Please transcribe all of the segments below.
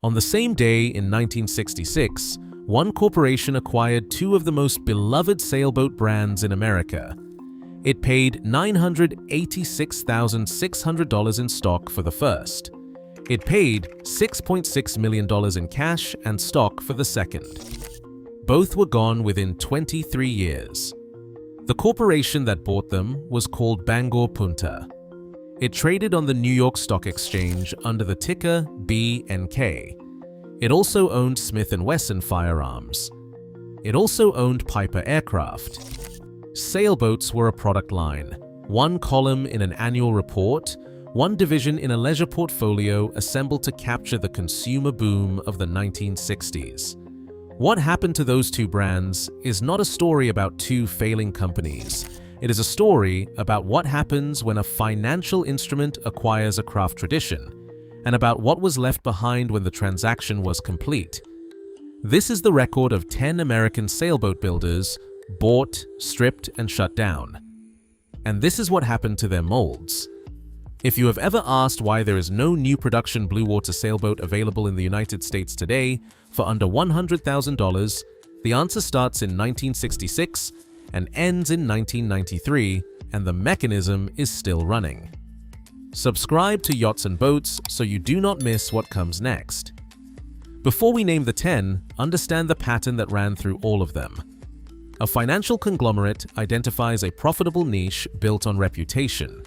On the same day in 1966, one corporation acquired two of the most beloved sailboat brands in America. It paid $986,600 in stock for the first. It paid $6.6 million in cash and stock for the second. Both were gone within 23 years. The corporation that bought them was called Bangor Punta. It traded on the New York Stock Exchange under the ticker BNK. It also owned Smith & Wesson firearms. It also owned Piper Aircraft. Sailboats were a product line, one column in an annual report, one division in a leisure portfolio assembled to capture the consumer boom of the 1960s. What happened to those two brands is not a story about two failing companies. It is a story about what happens when a financial instrument acquires a craft tradition, and about what was left behind when the transaction was complete. This is the record of 10 American sailboat builders bought, stripped, and shut down. And this is what happened to their molds. If you have ever asked why there is no new production bluewater sailboat available in the United States today for under $100,000, the answer starts in 1966 and ends in 1993, and the mechanism is still running. Subscribe to Yachts and Boats so you do not miss what comes next. Before we name the 10, understand the pattern that ran through all of them. A financial conglomerate identifies a profitable niche built on reputation.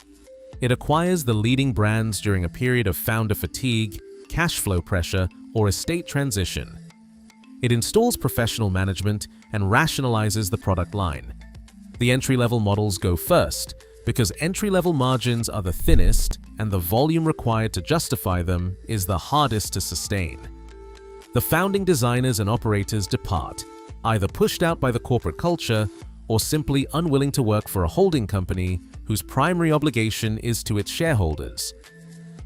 It acquires the leading brands during a period of founder fatigue, cash flow pressure, or estate transition. It installs professional management and rationalizes the product line. The entry-level models go first, because entry-level margins are the thinnest and the volume required to justify them is the hardest to sustain. The founding designers and operators depart, either pushed out by the corporate culture or simply unwilling to work for a holding company whose primary obligation is to its shareholders.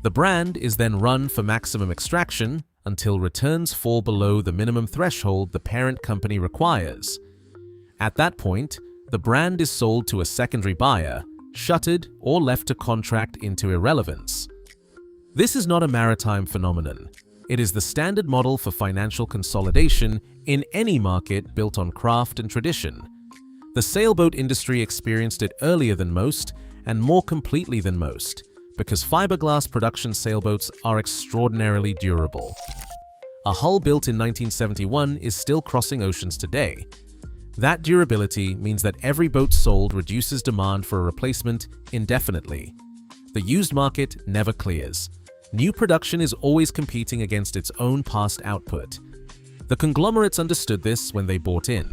The brand is then run for maximum extraction until returns fall below the minimum threshold the parent company requires. At that point, the brand is sold to a secondary buyer, shuttered, or left to contract into irrelevance. This is not a maritime phenomenon. It is the standard model for financial consolidation in any market built on craft and tradition. The sailboat industry experienced it earlier than most and more completely than most, because fiberglass production sailboats are extraordinarily durable. A hull built in 1971 is still crossing oceans today. That durability means that every boat sold reduces demand for a replacement indefinitely. The used market never clears. New production is always competing against its own past output. The conglomerates understood this when they bought in.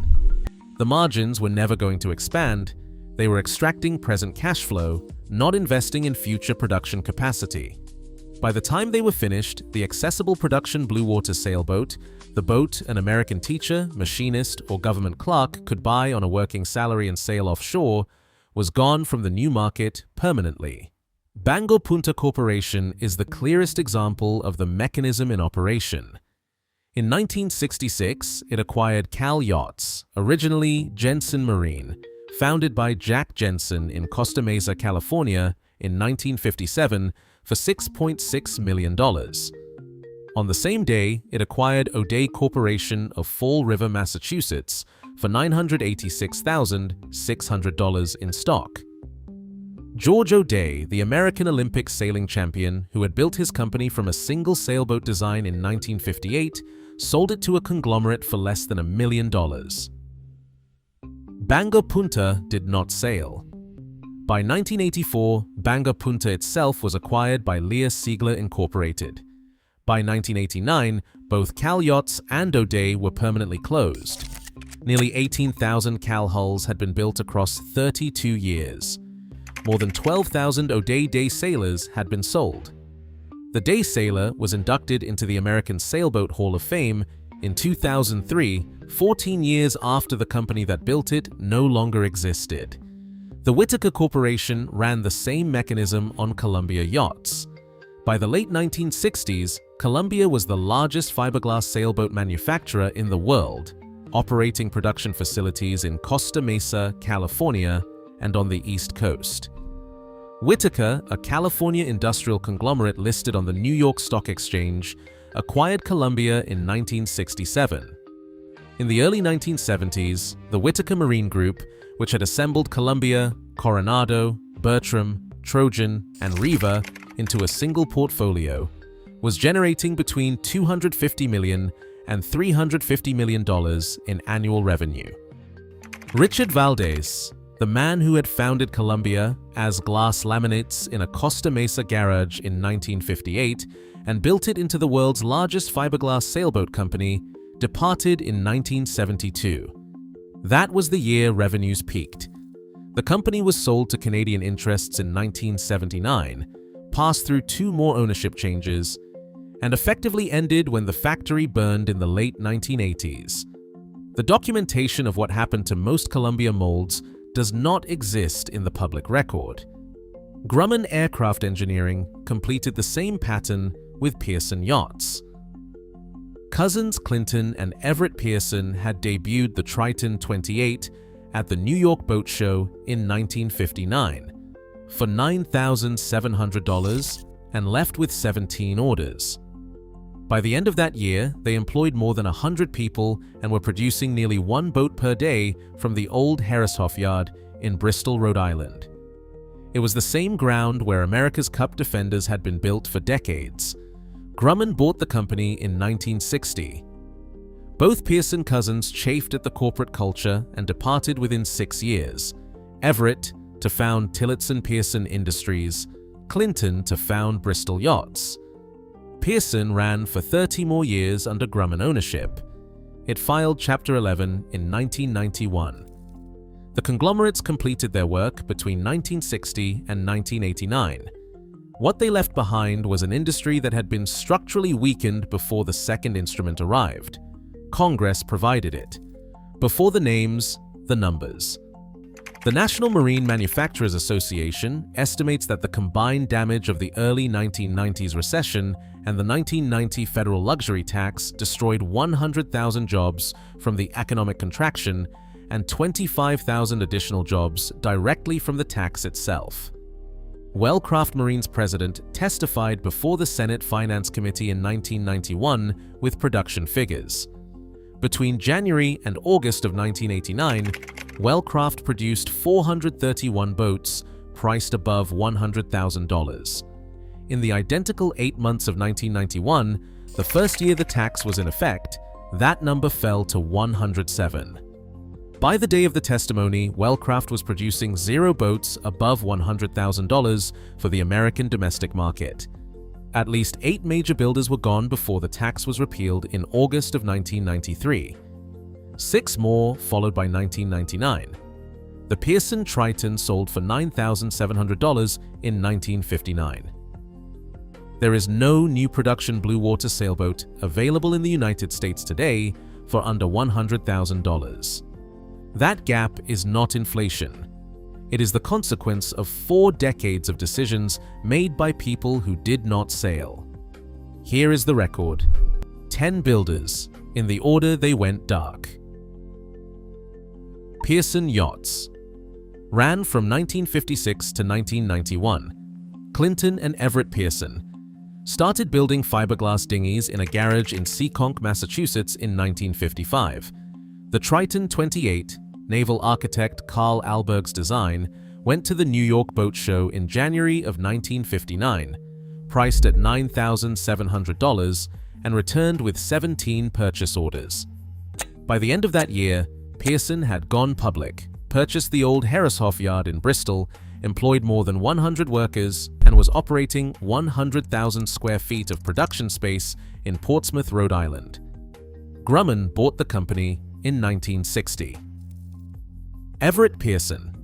The margins were never going to expand. They were extracting present cash flow, not investing in future production capacity. By the time they were finished, the accessible production bluewater sailboat, the boat an American teacher, machinist, or government clerk could buy on a working salary and sail offshore, was gone from the new market permanently. Bangor Punta Corporation is the clearest example of the mechanism in operation. In 1966, it acquired Cal Yachts, originally Jensen Marine, founded by Jack Jensen in Costa Mesa, California in 1957 for $6.6 million. On the same day, it acquired O'Day Corporation of Fall River, Massachusetts for $986,600 in stock. George O'Day, the American Olympic sailing champion who had built his company from a single sailboat design in 1958, sold it to a conglomerate for less than $1 million. Bangor Punta did not sail. By 1984, Bangor Punta itself was acquired by Lear Siegler Incorporated. By 1989, both Cal Yachts and O'Day were permanently closed. Nearly 18,000 Cal hulls had been built across 32 years. More than 12,000 O'Day Day Sailors had been sold. The Day Sailor was inducted into the American Sailboat Hall of Fame in 2003, 14 years after the company that built it no longer existed. The Whitaker Corporation ran the same mechanism on Columbia Yachts. By the late 1960s, Columbia was the largest fiberglass sailboat manufacturer in the world, operating production facilities in Costa Mesa, California, and on the East Coast. Whitaker, a California industrial conglomerate listed on the New York Stock Exchange, acquired Columbia in 1967. In the early 1970s, the Whitaker Marine Group, which had assembled Columbia, Coronado, Bertram, Trojan, and Riva into a single portfolio, was generating between $250 million and $350 million in annual revenue. Richard Valdez, the man who had founded Columbia as glass laminates in a Costa Mesa garage in 1958 and built it into the world's largest fiberglass sailboat company, departed in 1972. That was the year revenues peaked. The company was sold to Canadian interests in 1979, passed through 2 more ownership changes, and effectively ended when the factory burned in the late 1980s. The documentation of what happened to most Columbia molds does not exist in the public record. Grumman Aircraft Engineering completed the same pattern with Pearson Yachts. Cousins Clinton and Everett Pearson had debuted the Triton 28 at the New York Boat Show in 1959 for $9,700 and left with 17 orders. By the end of that year, they employed more than 100 people and were producing nearly 1 boat per day from the old Harrishoff yard in Bristol, Rhode Island. It was the same ground where America's Cup defenders had been built for decades. Grumman bought the company in 1960. Both Pearson cousins chafed at the corporate culture and departed within 6 years. Everett to found Tillotson Pearson Industries, Clinton to found Bristol Yachts. Pearson ran for 30 more years under Grumman ownership. It filed Chapter 11 in 1991. The conglomerates completed their work between 1960 and 1989. What they left behind was an industry that had been structurally weakened before the second instrument arrived. Congress provided it. Before the names, the numbers. The National Marine Manufacturers Association estimates that the combined damage of the early 1990s recession and the 1990 federal luxury tax destroyed 100,000 jobs from the economic contraction and 25,000 additional jobs directly from the tax itself. Wellcraft Marine's president testified before the Senate Finance Committee in 1991 with production figures. Between January and August of 1989, Wellcraft produced 431 boats priced above $100,000. In the identical 8 months of 1991, the first year the tax was in effect, that number fell to 107. By the day of the testimony, Wellcraft was producing 0 boats above $100,000 for the American domestic market. At least 8 major builders were gone before the tax was repealed in August of 1993. 6 more followed by 1999. The Pearson Triton sold for $9,700 in 1959. There is no new production bluewater sailboat available in the United States today for under $100,000. That gap is not inflation. It is the consequence of 4 decades of decisions made by people who did not sail. Here is the record. 10 builders, in the order they went dark. Pearson Yachts. Ran from 1956 to 1991. Clinton and Everett Pearson. Started building fiberglass dinghies in a garage in Seekonk, Massachusetts in 1955. The Triton 28, naval architect Carl Alberg's design, went to the New York Boat Show in January of 1959, priced at $9,700, and returned with 17 purchase orders. By the end of that year, Pearson had gone public, purchased the old Harrishoff yard in Bristol, employed more than 100 workers, and was operating 100,000 square feet of production space in Portsmouth, Rhode Island. Grumman bought the company in 1960. Everett Pearson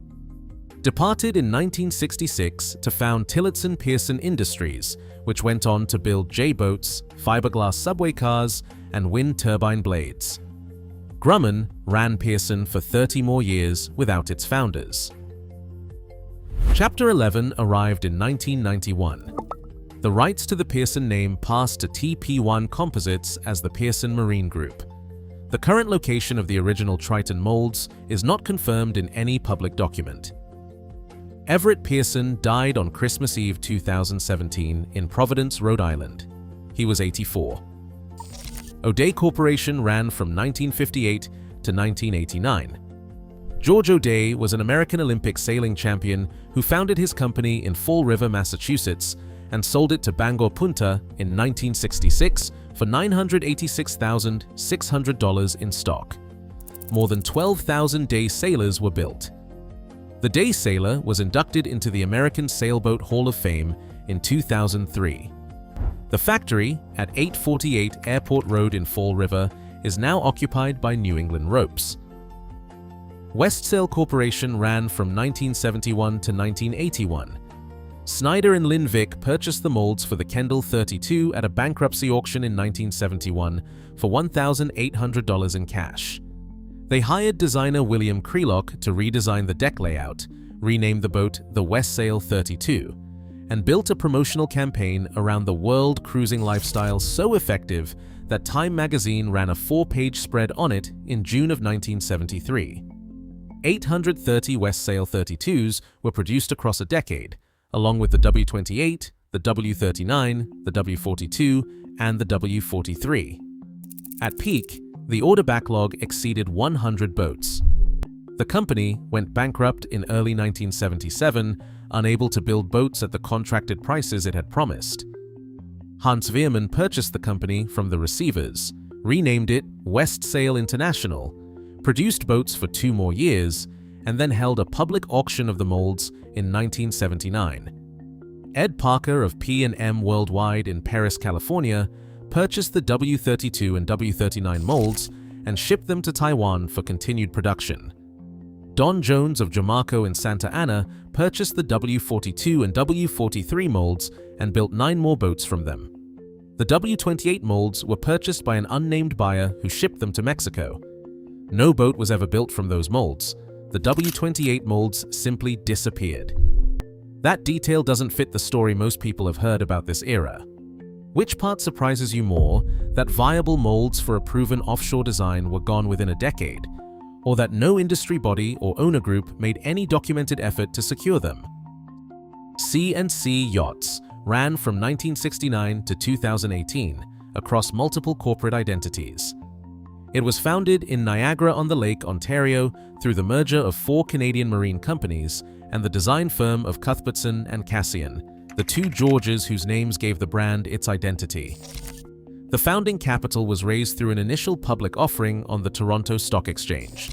departed in 1966 to found Tillotson Pearson Industries, which went on to build J-boats, fiberglass subway cars, and wind turbine blades. Grumman ran Pearson for 30 more years without its founders. Chapter 11 arrived in 1991. The rights to the Pearson name passed to TP1 Composites as the Pearson Marine Group. The current location of the original Triton molds is not confirmed in any public document. Everett Pearson died on Christmas Eve 2017 in Providence, Rhode Island. He was 84. O'Day Corporation ran from 1958 to 1989. George O'Day was an American Olympic sailing champion who founded his company in Fall River, Massachusetts, and sold it to Bangor Punta in 1966 for $986,600 in stock. More than 12,000 day sailors were built. The Day Sailor was inducted into the American Sailboat Hall of Fame in 2003. The factory at 848 Airport Road in Fall River is now occupied by New England Ropes. Westsail Corporation ran from 1971 to 1981. Snyder and Lynn Vick purchased the molds for the Kendall 32 at a bankruptcy auction in 1971 for $1,800 in cash. They hired designer William Crelock to redesign the deck layout, renamed the boat the Westsail 32, and built a promotional campaign around the world cruising lifestyle so effective that Time magazine ran a 4-page spread on it in June of 1973. 830 Westsail 32s were produced across a decade, along with the W28, the W39, the W42, and the W43. At peak, the order backlog exceeded 100 boats. The company went bankrupt in early 1977, unable to build boats at the contracted prices it had promised. Hans Veerman purchased the company from the receivers, renamed it Westsail International, produced boats for 2 more years, and then held a public auction of the molds in 1979. Ed Parker of P&M Worldwide in Perris, California, purchased the W32 and W39 molds and shipped them to Taiwan for continued production. Don Jones of Jamarco in Santa Ana purchased the W42 and W43 molds and built 9 more boats from them. The W28 molds were purchased by an unnamed buyer who shipped them to Mexico. No boat was ever built from those molds. The W28 molds simply disappeared. That detail doesn't fit the story most people have heard about this era. Which part surprises you more, that viable molds for a proven offshore design were gone within a decade, or that no industry body or owner group made any documented effort to secure them? C&C Yachts ran from 1969 to 2018 across multiple corporate identities. It was founded in Niagara-on-the-Lake, Ontario, through the merger of 4 Canadian marine companies and the design firm of Cuthbertson and Cassian, the 2 Georges whose names gave the brand its identity. The founding capital was raised through an initial public offering on the Toronto Stock Exchange.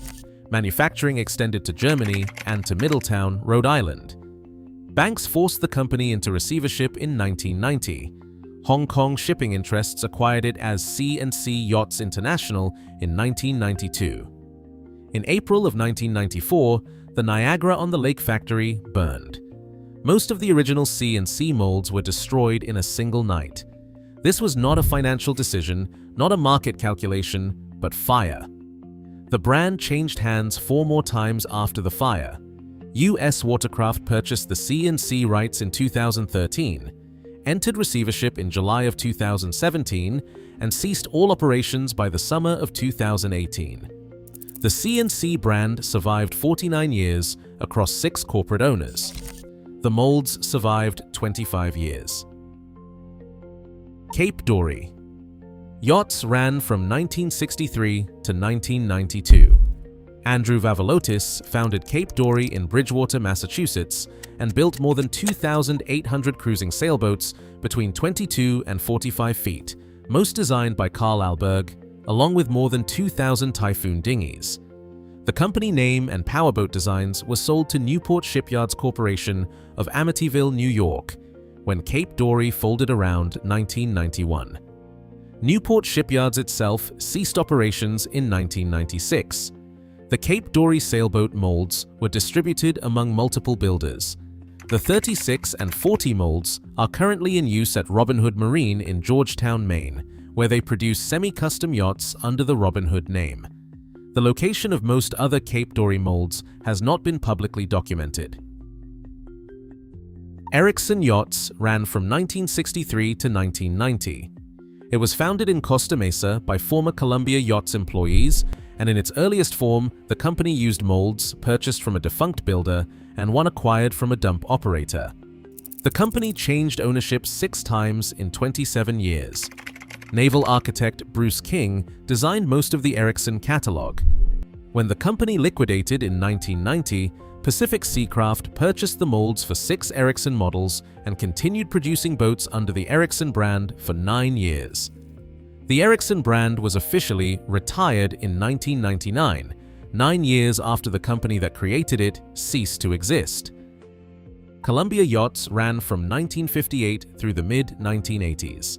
Manufacturing extended to Germany and to Middletown, Rhode Island. Banks forced the company into receivership in 1990. Hong Kong shipping interests acquired it as C&C Yachts International in 1992. In April of 1994, the Niagara-on-the-Lake factory burned. Most of the original C&C molds were destroyed in a single night. This was not a financial decision, not a market calculation, but fire. The brand changed hands 4 more times after the fire. U.S. Watercraft purchased the C&C rights in 2013, entered receivership in July of 2017, and ceased all operations by the summer of 2018. The C&C brand survived 49 years across 6 corporate owners. The molds survived 25 years. Cape Dory. Yachts ran from 1963 to 1992. Andrew Vavalotis founded Cape Dory in Bridgewater, Massachusetts, and built more than 2,800 cruising sailboats between 22 and 45 feet, most designed by Carl Alberg, along with more than 2,000 Typhoon dinghies. The company name and powerboat designs were sold to Newport Shipyards Corporation of Amityville, New York, when Cape Dory folded around 1991. Newport Shipyards itself ceased operations in 1996. The Cape Dory sailboat molds were distributed among multiple builders. The 36 and 40 molds are currently in use at Robin Hood Marine in Georgetown, Maine, where they produce semi-custom yachts under the Robin Hood name. The location of most other Cape Dory molds has not been publicly documented. Ericson Yachts ran from 1963 to 1990. It was founded in Costa Mesa by former Columbia Yachts employees, and in its earliest form, the company used molds purchased from a defunct builder and one acquired from a dump operator. The company changed ownership 6 times in 27 years. Naval architect Bruce King designed most of the Ericson catalog. When the company liquidated in 1990, Pacific Seacraft purchased the molds for 6 Ericson models and continued producing boats under the Ericson brand for 9 years. The Ericson brand was officially retired in 1999, 9 years after the company that created it ceased to exist. Columbia Yachts ran from 1958 through the mid-1980s.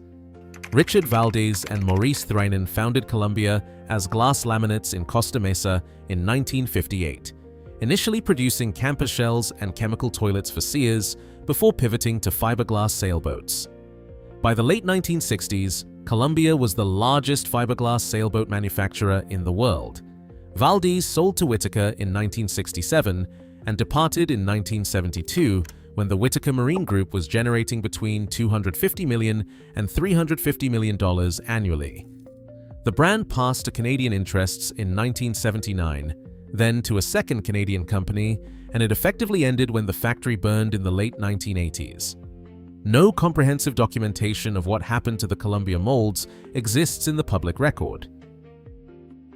Richard Valdez and Maurice Threinen founded Columbia as glass laminates in Costa Mesa in 1958, initially producing camper shells and chemical toilets for Sears before pivoting to fiberglass sailboats. By the late 1960s, Columbia was the largest fiberglass sailboat manufacturer in the world. Valdez sold to Whitaker in 1967 and departed in 1972 when the Whitaker Marine Group was generating between $250 million and $350 million annually. The brand passed to Canadian interests in 1979, then to a second Canadian company, and it effectively ended when the factory burned in the late 1980s. No comprehensive documentation of what happened to the Columbia molds exists in the public record.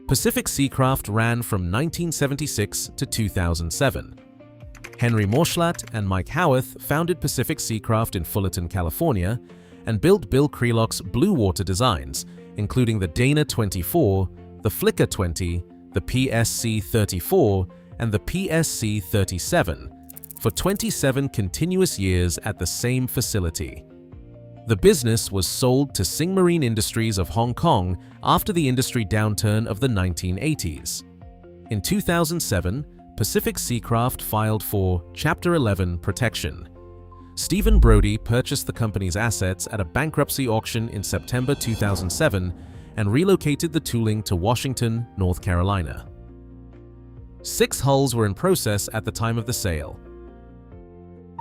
Pacific Seacraft ran from 1976 to 2007. Henry Morschlatt and Mike Howarth founded Pacific Seacraft in Fullerton, California, and built Bill Krelock's bluewater designs, including the Dana 24, the Flicker 20, the PSC 34, and the PSC 37, for 27 continuous years at the same facility. The business was sold to Sing Marine Industries of Hong Kong after the industry downturn of the 1980s. In 2007, Pacific Seacraft filed for Chapter 11 protection. Stephen Brody purchased the company's assets at a bankruptcy auction in September 2007 and relocated the tooling to Washington, North Carolina. 6 hulls were in process at the time of the sale.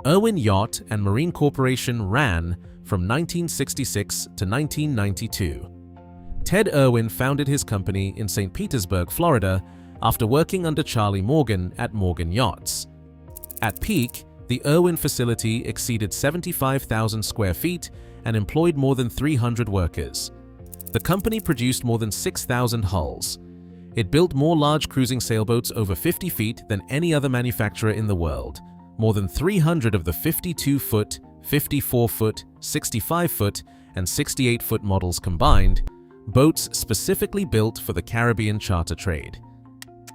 Irwin Yacht and Marine Corporation ran from 1966 to 1992. Ted Irwin founded his company in St. Petersburg, Florida, after working under Charlie Morgan at Morgan Yachts. At peak, the Irwin facility exceeded 75,000 square feet and employed more than 300 workers. The company produced more than 6,000 hulls. It built more large cruising sailboats over 50 feet than any other manufacturer in the world. More than 300 of the 52-foot, 54-foot, 65-foot, and 68-foot models combined, boats specifically built for the Caribbean charter trade.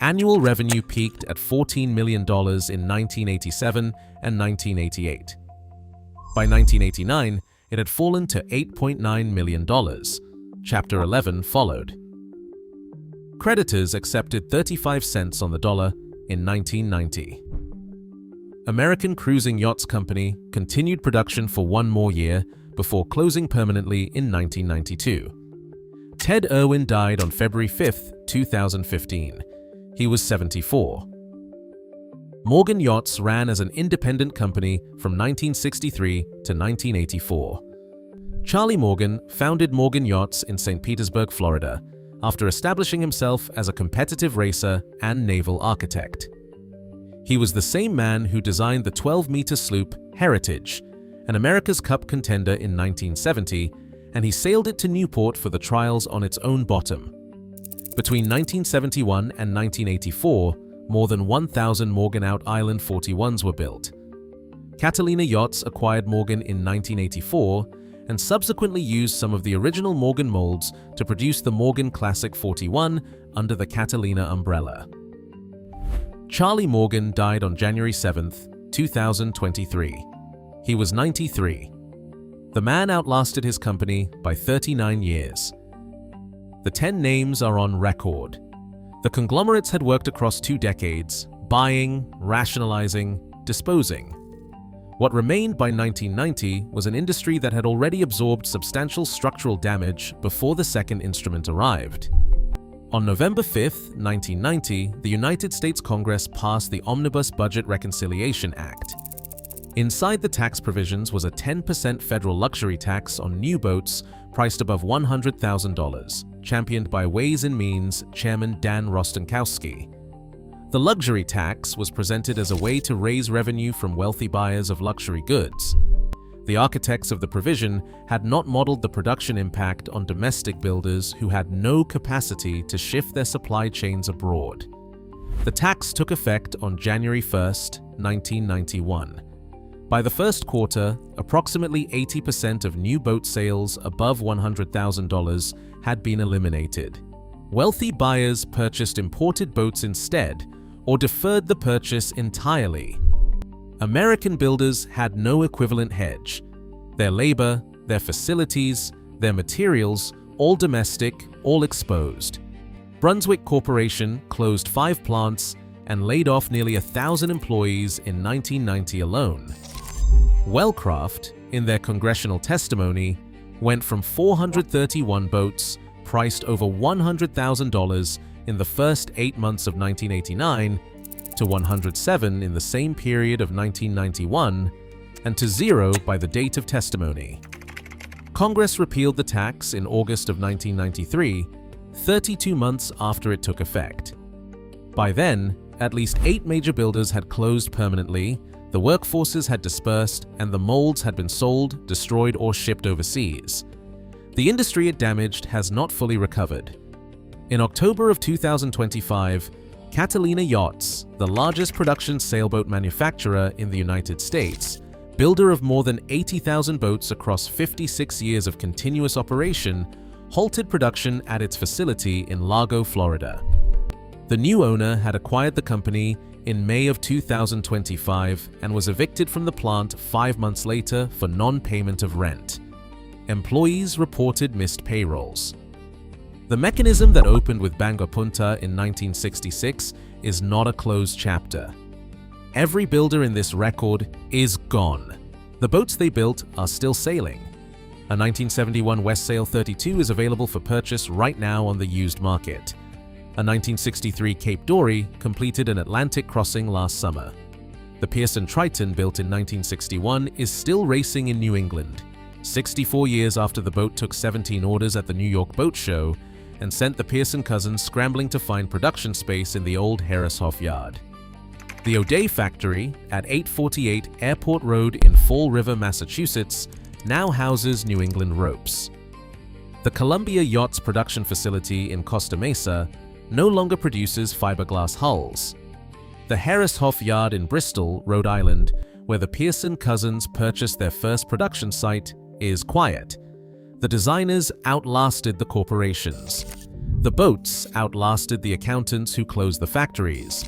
Annual revenue peaked at $14 million in 1987 and 1988. By 1989, it had fallen to $8.9 million. Chapter 11 followed. Creditors accepted 35 cents on the dollar in 1990. American Cruising Yachts Company continued production for 1 more year before closing permanently in 1992. Ted Irwin died on February 5, 2015. He was 74. Morgan Yachts ran as an independent company from 1963 to 1984. Charlie Morgan founded Morgan Yachts in St. Petersburg, Florida, after establishing himself as a competitive racer and naval architect. He was the same man who designed the 12-meter sloop Heritage, an America's Cup contender in 1970, and he sailed it to Newport for the trials on its own bottom. Between 1971 and 1984, more than 1,000 Morgan Out Island 41s were built. Catalina Yachts acquired Morgan in 1984 and subsequently used some of the original Morgan molds to produce the Morgan Classic 41 under the Catalina umbrella. Charlie Morgan died on January 7, 2023. He was 93. The man outlasted his company by 39 years. The 10 names are on record. The conglomerates had worked across 2 decades, buying, rationalizing, disposing. What remained by 1990 was an industry that had already absorbed substantial structural damage before the second instrument arrived. On November 5, 1990, the United States Congress passed the Omnibus Budget Reconciliation Act. Inside the tax provisions was a 10% federal luxury tax on new boats priced above $100,000, championed by Ways and Means Chairman Dan Rostenkowski. The luxury tax was presented as a way to raise revenue from wealthy buyers of luxury goods. The architects of the provision had not modeled the production impact on domestic builders who had no capacity to shift their supply chains abroad. The tax took effect on January 1, 1991. By the first quarter, approximately 80% of new boat sales above $100,000 had been eliminated. Wealthy buyers purchased imported boats instead, or deferred the purchase entirely. American builders had no equivalent hedge. Their labor, their facilities, their materials, all domestic, all exposed. Brunswick Corporation closed 5 plants and laid off nearly 1,000 employees in 1990 alone. Wellcraft, in their congressional testimony, went from 431 boats priced over $100,000 in the first 8 months of 1989 to 107 in the same period of 1991, and to 0 by the date of testimony. Congress repealed the tax in August of 1993, 32 months after it took effect. By then, at least 8 major builders had closed permanently, the workforces had dispersed, and the molds had been sold, destroyed, or shipped overseas. The industry it damaged has not fully recovered. In October of 2025, Catalina Yachts, the largest production sailboat manufacturer in the United States, builder of more than 80,000 boats across 56 years of continuous operation, halted production at its facility in Largo, Florida. The new owner had acquired the company in May of 2025 and was evicted from the plant 5 months later for non-payment of rent. Employees reported missed payrolls. The mechanism that opened with Bangor Punta in 1966 is not a closed chapter. Every builder in this record is gone. The boats they built are still sailing. A 1971 Westsail 32 is available for purchase right now on the used market. A 1963 Cape Dory completed an Atlantic crossing last summer. The Pearson Triton, built in 1961, is still racing in New England, 64 years after the boat took 17 orders at the New York Boat Show and sent the Pearson cousins scrambling to find production space in the old Harrishoff yard. The O'Day factory at 848 Airport Road in Fall River, Massachusetts, now houses New England Ropes. The Columbia Yachts production facility in Costa Mesa no longer produces fiberglass hulls. The Harrishoff yard in Bristol, Rhode Island, where the Pearson cousins purchased their first production site, is quiet. The designers outlasted the corporations. The boats outlasted the accountants who closed the factories.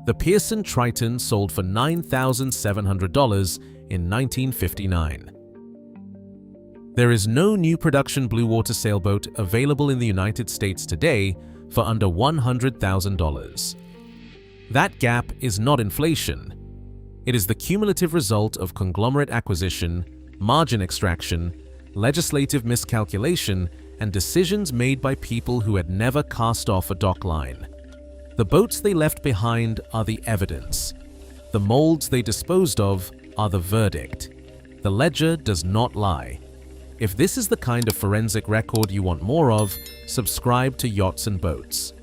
The Pearson Triton sold for $9,700 in 1959. There is no new production bluewater sailboat available in the United States today for under $100,000. That gap is not inflation. It is the cumulative result of conglomerate acquisition, margin extraction, legislative miscalculation, and decisions made by people who had never cast off a dock line. The boats they left behind are the evidence. The molds they disposed of are the verdict. The ledger does not lie. If this is the kind of forensic record you want more of, subscribe to Yachts and Boats.